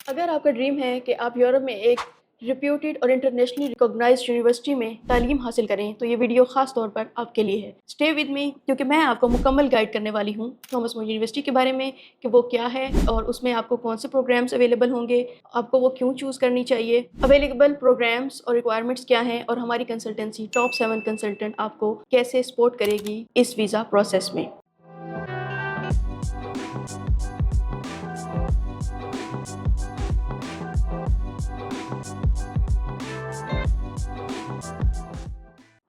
اگر آپ کا ڈریم ہے کہ آپ یورپ میں ایک ریپیوٹیڈ اور انٹرنیشنلی ریکوگنائزڈ یونیورسٹی میں تعلیم حاصل کریں تو یہ ویڈیو خاص طور پر آپ کے لیے ہے. اسٹے ود می کیونکہ میں آپ کو مکمل گائیڈ کرنے والی ہوں تھامس مور یونیورسٹی کے بارے میں کہ وہ کیا ہے اور اس میں آپ کو کون سے پروگرامس اویلیبل ہوں گے, آپ کو وہ کیوں چوز کرنی چاہیے, اویلیبل پروگرامس اور ریکوائرمنٹس کیا ہیں, اور ہماری کنسلٹنسی ٹاپ 7 کنسلٹنٹ آپ کو کیسے سپورٹ کرے گی اس ویزا پروسیس میں.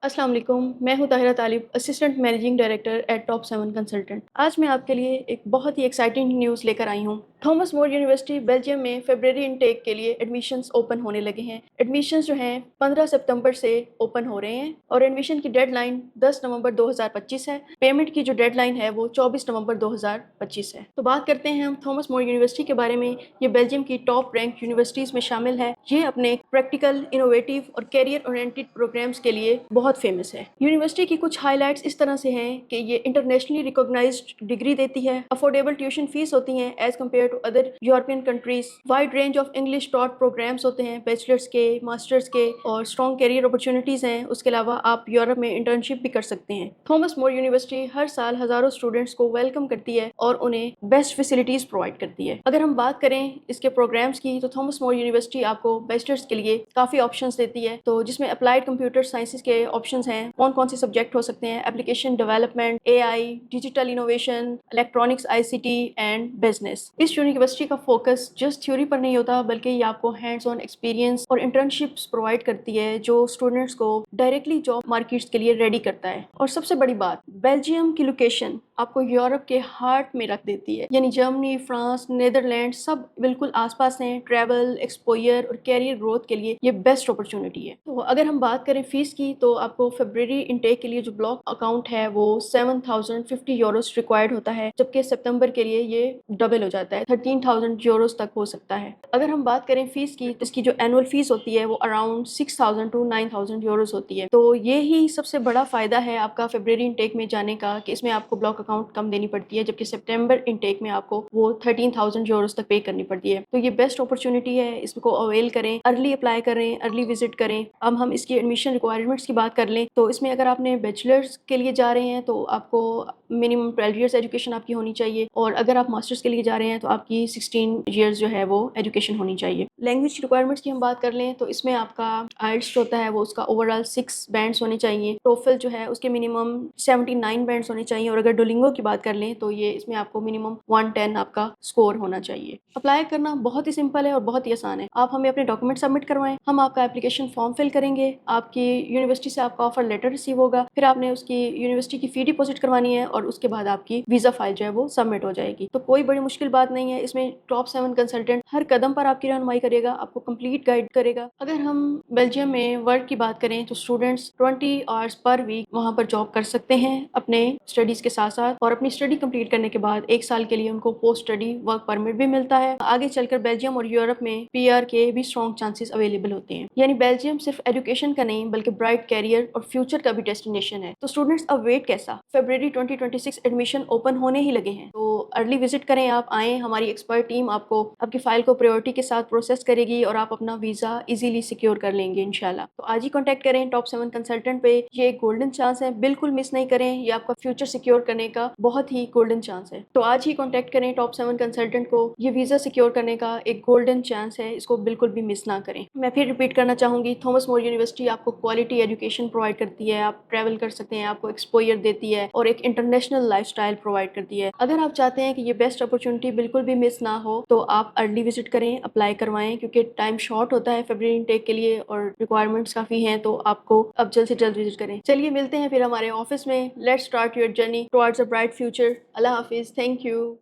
السلام علیکم, میں ہوں Tahira Talib, assistant managing director at top 7 consultant. آج میں آپ کے لیے ایک بہت ہی ایکسائٹنگ نیوز لے کر آئی ہوں. تھامس مور یونیورسٹی بیلجیم میں فیبرری انٹیک کے لیے ایڈمیشنز اوپن ہونے لگے ہیں. ایڈمیشنز جو ہیں 15 ستمبر سے اوپن ہو رہے ہیں اور ایڈمیشن کی ڈیڈ لائن 10 نومبر 2025 ہے. پیمنٹ کی جو ڈیڈ لائن ہے وہ 24 نومبر 2025 ہے. تو بات کرتے ہیں ہم تھامس مور یونیورسٹی کے بارے میں. یہ بیلجیم کی ٹاپ رینک یونیورسٹیز میں شامل ہے. یہ اپنے پریکٹیکل, انوویٹیو اور کیریئر اورینٹڈ پروگرامز کے لیے بہت فیمس ہے. یونیورسٹی کی کچھ ہائی لائٹس اس طرح سے ہیں کہ یہ انٹرنیشنلی ریکوگنائزڈ ڈگری دیتی ہے, افورڈیبل ٹیوشن فیس ہوتی ہیں as compare to other European countries, wide range of English taught programs ہوتے ہیں, بیچلرس کے, ماسٹرز کے, اور اسٹرانگ کیریئر اپرچونیٹیز ہیں. اس کے علاوہ آپ یورپ میں انٹرنشپ بھی کر سکتے ہیں. تھامس مور یونیورسٹی ہر سال ہزاروں اسٹوڈنٹس کو ویلکم کرتی ہے اور انہیں بیسٹ فیسلٹیز پرووائڈ کرتی ہے. اگر ہم بات کریں اس کے پروگرامس کی تو تھامس مور یونیورسٹی آپ کو بیچلرس کے لیے کافی آپشنس دیتی ہے, تو جس میں اپلائیڈ کمپیوٹر سائنسز کے آپشنس ہیں. کون سے سبجیکٹ ہو سکتے ہیں؟ Application development, A I, digital innovation, electronics, I C T and business. اس یونیورسٹی کا فوکس جسٹ تھیوری پر نہیں ہوتا بلکہ یہ آپ کو ہینڈز آن ایکسپیرینس اور انٹرنشپس پرووائڈ کرتی ہے جو اسٹوڈنٹس کو ڈائریکٹلی جاب مارکیٹس کے لیے ریڈی کرتا ہے. اور سب سے بڑی بات, بیلجیم کی لوکیشن آپ کو یورپ کے ہارٹ میں رکھ دیتی ہے, یعنی جرمنی, فرانس, نیدرلینڈ سب بالکل آس پاس ہیں. ٹریول, ایکسپوئر اور کیریئر گروتھ کے لیے یہ بیسٹ اپرچونٹی ہے. تو اگر ہم بات کریں فیس کی تو آپ کو فیبرری انٹیک کے لیے جو بلاک اکاؤنٹ ہے وہ 7050 یوروز ریکوائرڈ ہوتا ہے, جبکہ سپتمبر کے لیے یہ ڈبل ہو جاتا ہے, 13,000 یوروز تک ہو سکتا ہے. اگر ہم بات کریں فیس کی تو اس کی جو اینول فیس ہوتی ہے وہ اراؤنڈ 6,000 to 9,000 یوروز ہوتی ہے. تو یہی سب سے بڑا فائدہ ہے آپ کا فیبرری انٹیک میں جانے کا کہ اس میں آپ کو بلاک اکاؤنٹ کم دینی پڑتی ہے, جبکہ سپتمبر انٹیک میں آپ کو وہ 13,000 یوروز تک پے کرنی پڑتی ہے. تو یہ بیسٹ اپرچونٹی ہے, اس کو اویل کریں, ارلی اپلائی کریں, ارلی وزٹ کریں. اب ہم اس کی ایڈمیشن ریکوائرمنٹس کی بات کر لیں تو اس میں اگر آپ نے بیچلرز کے لیے جا رہے ہیں تو آپ کو منیمم 12 ایئرس ایجوکیشن آپ کی ہونی چاہیے, اور اگر آپ ماسٹرز کے لیے جا رہے ہیں تو آپ کی 16 ایئرس جو ہے وہ ایجوکیشن ہونی چاہیے. لینگویج کی ریکوائرمنٹس کی ہم بات کر لیں تو اس میں آپ کا آئلٹس جو ہوتا ہے وہ اس کا اوور آل 6 بینڈس ہونے چاہیے. ٹوفل جو ہے اس کے منیمم 79 بینڈس ہونے چاہیے, اور اگر ڈولنگو کی بات کر لیں تو یہ اس میں آپ کو منیمم 110 آپ کا اسکور ہونا چاہیے. اپلائی کرنا بہت ہی سمپل ہے اور بہت ہی آسان ہے. آپ ہمیں اپنے ڈاکومنٹ سبمٹ کروائیں, ہم آپ کا اپلیکیشن فارم فل کریں گے, آپ کی یونیورسٹی سے آپ کا آفر لیٹر ریسیو ہوگا, پھر آپ نے اس کی یونیورسٹی کی فی ڈپوزٹ کروانی ہے اور اس کے بعد آپ کی ویزا فائل جو ہے وہ سبمٹ ہو جائے گی. تو کوئی بڑی مشکل بات نہیں ہے, اس میں ٹاپ 7 کنسلٹنٹ ہر قدم پر آپ کی رہنمائی کرے گا, آپ کو کمپلیٹ گائیڈ کرے گا. اگر ہم بیلجیم میں ورک کی بات کریں تو اسٹوڈنٹس 20 آورس پر ویک وہاں پر جاب کر سکتے ہیں اپنے اسٹڈیز کے ساتھ ساتھ, اور اپنی اسٹڈی کمپلیٹ کرنے کے بعد 1 سال کے لیے ان کو پوسٹ اسٹڈی ورک پرمٹ بھی ملتا ہے. آگے چل کر بیلجیم اور یورپ میں پی آر کے بھی اسٹرانگ چانسز اویلیبل ہوتے ہیں. یعنی بیلجیم صرف ایجوکیشن کا نہیں بلکہ برائٹ کیریئر اور فیوچر کا بھی ڈیسٹینیشن ہے. تو اسٹوڈنٹس اب ویٹ کیسا, فیبرری 2026 ایڈمیشن اوپن ہونے ہی لگے ہیں, تو ارلی وزٹ کریں, آپ آئیں, ہماری ایکسپرٹ ٹیم آپ کو آپ کی فائل کو پریورٹی کے ساتھ پروسیس کرے گی اور آپ اپنا ویزا ایزیلی سیکیور کر لیں گے انشاءاللہ. تو آج ہی کانٹیکٹ کریں ٹاپ 7 کنسلٹنٹ پہ, یہ ایک گولڈن چانس ہے, بالکل مس نہیں کریں, یہ آپ کا فیوچر سیکیور کرنے کا بہت ہی گولڈن چانس ہے. تو آج ہی کانٹیکٹ کریں ٹاپ 7 کنسلٹنٹ کو, یہ ویزا سیکیور کرنے کا ایک گولڈن چانس ہے, اس کو بالکل بھی مس نہ کریں. میں پھر ریپیٹ کرنا چاہوں گی, تھامس مور یونیورسٹی آپ کو کوالٹی ایجوکیشن پرووائڈ کرتی ہے, آپ ٹریول کر سکتے ہیں, آپ کو ایکسپوئر دیتی ہے اور ایک انٹرنیشنل لائف سٹائل پرووائڈ کرتی ہے. اگر آپ چاہتے ہیں کہ یہ بیسٹ اپرچونٹی بالکل بھی مس نہ ہو تو آپ ارلی وزٹ کریں, اپلائی کروائیں, کیونکہ ٹائم شارٹ ہوتا ہے فیبرری انٹیک کے لیے اور ریکوائرمنٹس کافی ہیں, تو آپ کو اب جلد سے جلد وزٹ کریں. چلیے ملتے ہیں پھر ہمارے آفس میں. Let's start your journey towards a bright future. اللہ حافظ. Thank you.